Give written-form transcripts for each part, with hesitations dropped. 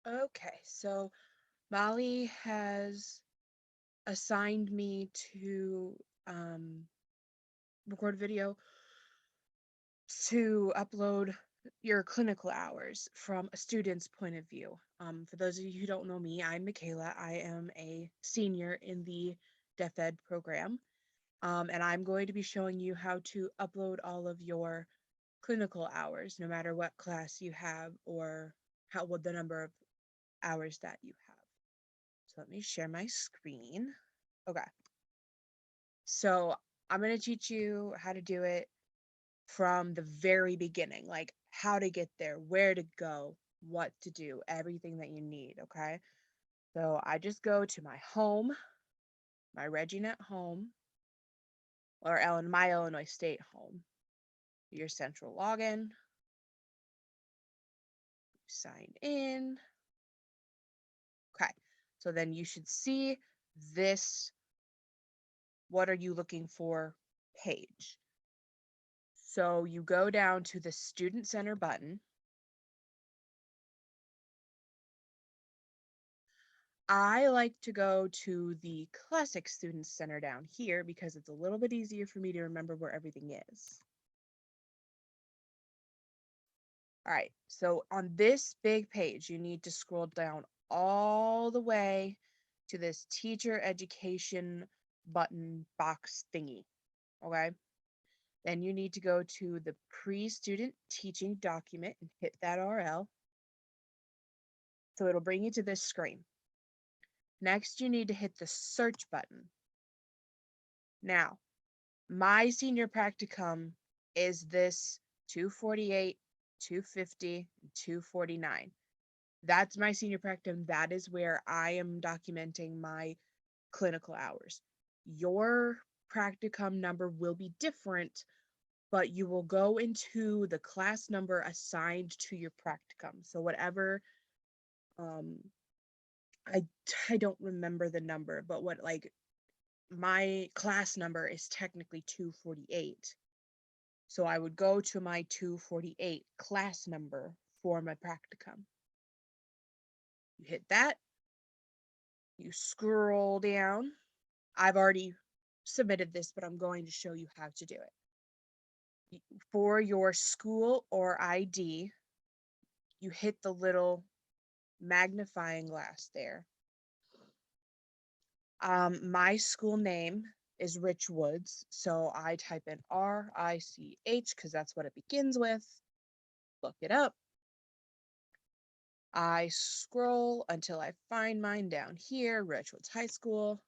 Okay, so Molly has assigned me to record video to upload your clinical hours from a student's point of view. For those of you who don't know me, I'm Michaela. I am a senior in the Deaf Ed program, and I'm going to be showing you how to upload all of your clinical hours, no matter what class you have or what the number of hours that you have. So let me share my screen. Okay. So I'm going to teach you how to do it from the very beginning, like how to get there, where to go, what to do, everything that you need. Okay. So I just go to my home, my RegieNet home, or my Illinois State home, your central login, sign in. Okay. So then you should see this what are you looking for page. So you go down to the Student Center button. I like to go to the Classic Student Center down here because it's a little bit easier for me to remember where everything is. All right, so on this big page, you need to scroll down all the way to this teacher education button box thingy, okay? Then you need to go to the pre-student teaching document and hit that URL. So it'll bring you to this screen. Next, you need to hit the search button. Now, my senior practicum is this 248, 250, 249. That's my senior practicum. That is where I am documenting my clinical hours. Your practicum number will be different, but you will go into the class number assigned to your practicum. So whatever, um, I I don't remember the number, but what like my class number is technically 248. So I would go to my 248 class number for my practicum. You hit that, you scroll down. I've already submitted this, but I'm going to show you how to do it. For your school or ID, you hit the little magnifying glass there. My school name is Rich Woods, so I type in RICH because that's what it begins with. Look it up. I scroll until I find mine down here, Rich Woods High School.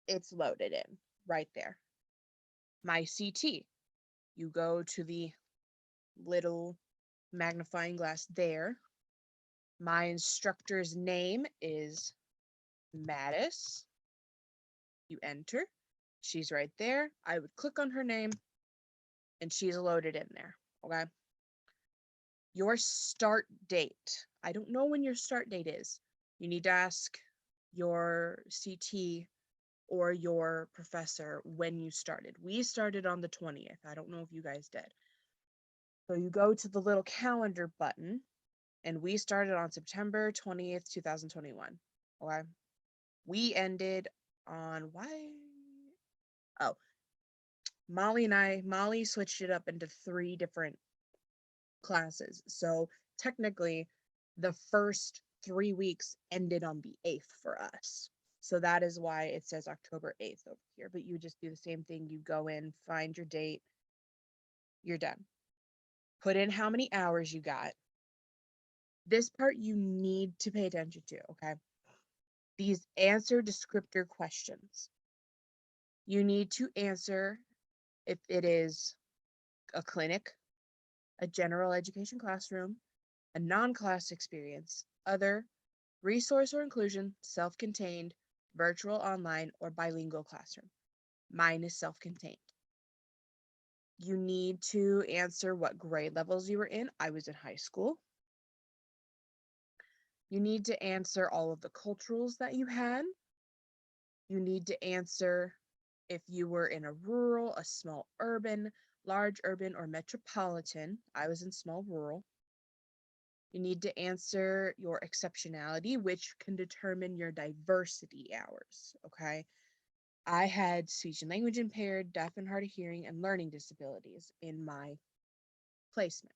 It's loaded in right there. My CT. You go to the little magnifying glass there. My instructor's name is Mattis. You enter. She's right there. I would click on her name and she's loaded in there. Okay. Your start date. I don't know when your start date is. You need to ask your CT or your professor when you started. We started on the 20th. I don't know if you guys did. So you go to the little calendar button, and we started on September 20th, 2021. Okay. We ended on why? Oh, Molly switched it up into 3 different classes. So technically, the first 3 weeks ended on the 8th for us. So that is why it says October 8th over here. But you just do the same thing. You go in, find your date, you're done. Put in how many hours you got. This part you need to pay attention to, okay? These answer descriptor questions. You need to answer if it is a clinic, a general education classroom, a non-class experience, other, resource or inclusion, self-contained, virtual, online, or bilingual classroom. Mine is self-contained. You need to answer what grade levels you were in. I was in high school. You need to answer all of the culturals that you had. You need to answer if you were in a rural, a small urban, large urban, or metropolitan. I was in small rural. You need to answer your exceptionality, which can determine your diversity hours, okay? I had speech and language impaired, deaf and hard of hearing, and learning disabilities in my placement.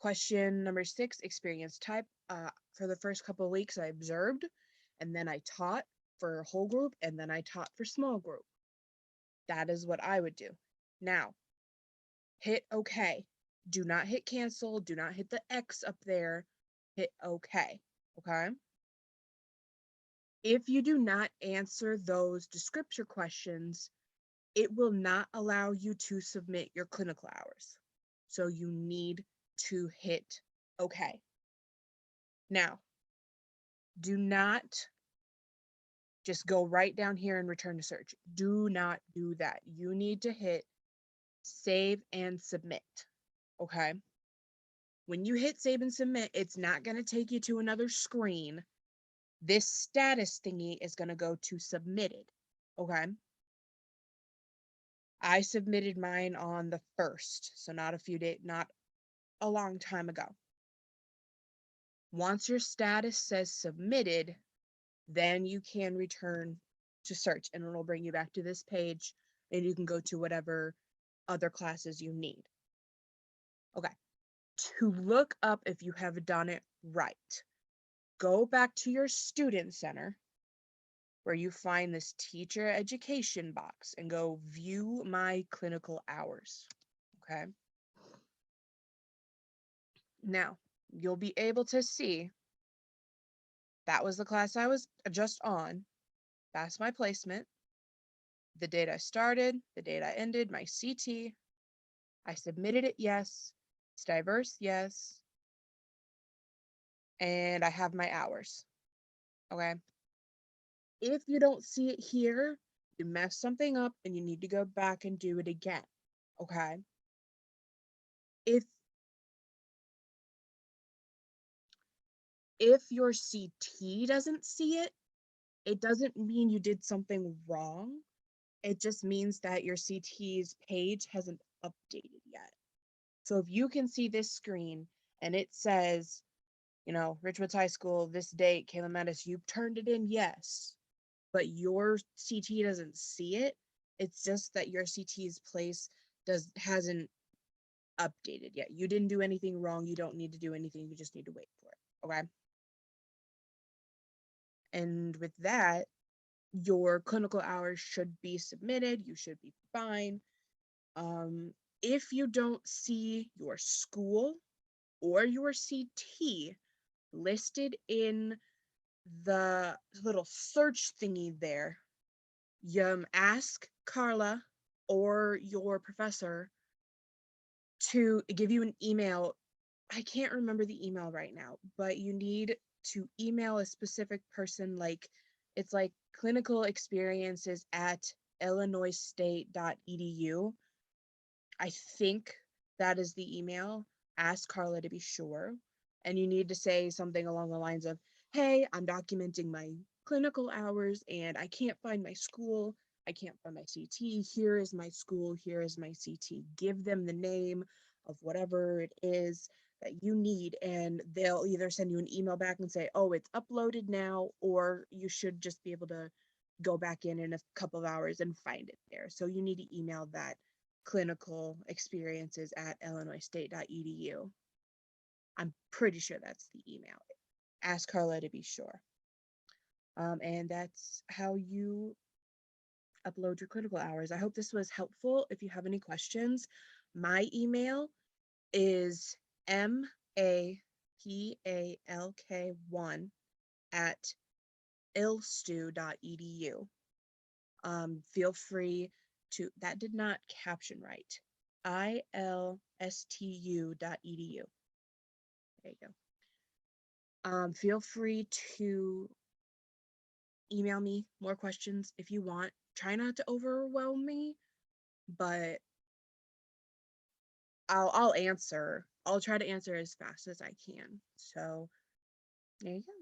Question number 6, experience type. For the first couple of weeks, I observed, and then I taught for whole group, and then I taught for small group. That is what I would do. Now, hit OK. Do not hit cancel. Do not hit the X up there. Hit OK. Okay? If you do not answer those descriptor questions, it will not allow you to submit your clinical hours. So you need to hit OK. Now, do not just go right down here and return to search. Do not do that. You need to hit save and submit. Okay? When you hit save and submit, it's not going to take you to another screen. This status thingy is going to go to submitted. Okay? I submitted mine on the 1st, so not a long time ago. Once your status says submitted, then you can return to search and it'll bring you back to this page and you can go to whatever other classes you need. Okay. To look up if you have done it right, go back to your student center where you find this teacher education box and go view my clinical hours. Okay. Now, you'll be able to see that was the class I was just on. That's my placement. The date I started, the date I ended, my CT. I submitted it, yes. It's diverse, yes. And I have my hours. Okay. If you don't see it here, you mess something up and you need to go back and do it again. Okay. If your CT doesn't see it, it doesn't mean you did something wrong. It just means that your CT's page hasn't updated yet. So if you can see this screen and it says, Richwoods High School, this date, Kayla Mattis, you've turned it in, yes, but your CT doesn't see it. It's just that your CT's place hasn't updated yet. You didn't do anything wrong. You don't need to do anything. You just need to wait for it. Okay. And with that, your clinical hours should be submitted. You should be fine. If you don't see your school or your CT listed in the little search thingy there, you ask Carla or your professor to give you an email. I can't remember the email right now, but you need to email a specific person, it's like clinical experiences at illinoisstate.edu. I think that is the email. Ask Carla to be sure. And you need to say something along the lines of, hey, I'm documenting my clinical hours and I can't find my school. I can't find my CT. Here is my school. Here is my CT. Give them the name of whatever it is that you need, and they'll either send you an email back and say, oh, it's uploaded now, or you should just be able to go back in a couple of hours and find it there. So you need to email that clinical experiences at illinoisstate.edu. I'm pretty sure that's the email. Ask Carla to be sure. And that's how you upload your clinical hours. I hope this was helpful. If you have any questions, my email is mapalk1@ilstu.edu. Feel free to, that did not caption right, ilstu.edu. There you go. Feel free to email me more questions if you want. Try not to overwhelm me, but I'll answer. I'll try to answer as fast as I can. So there you go.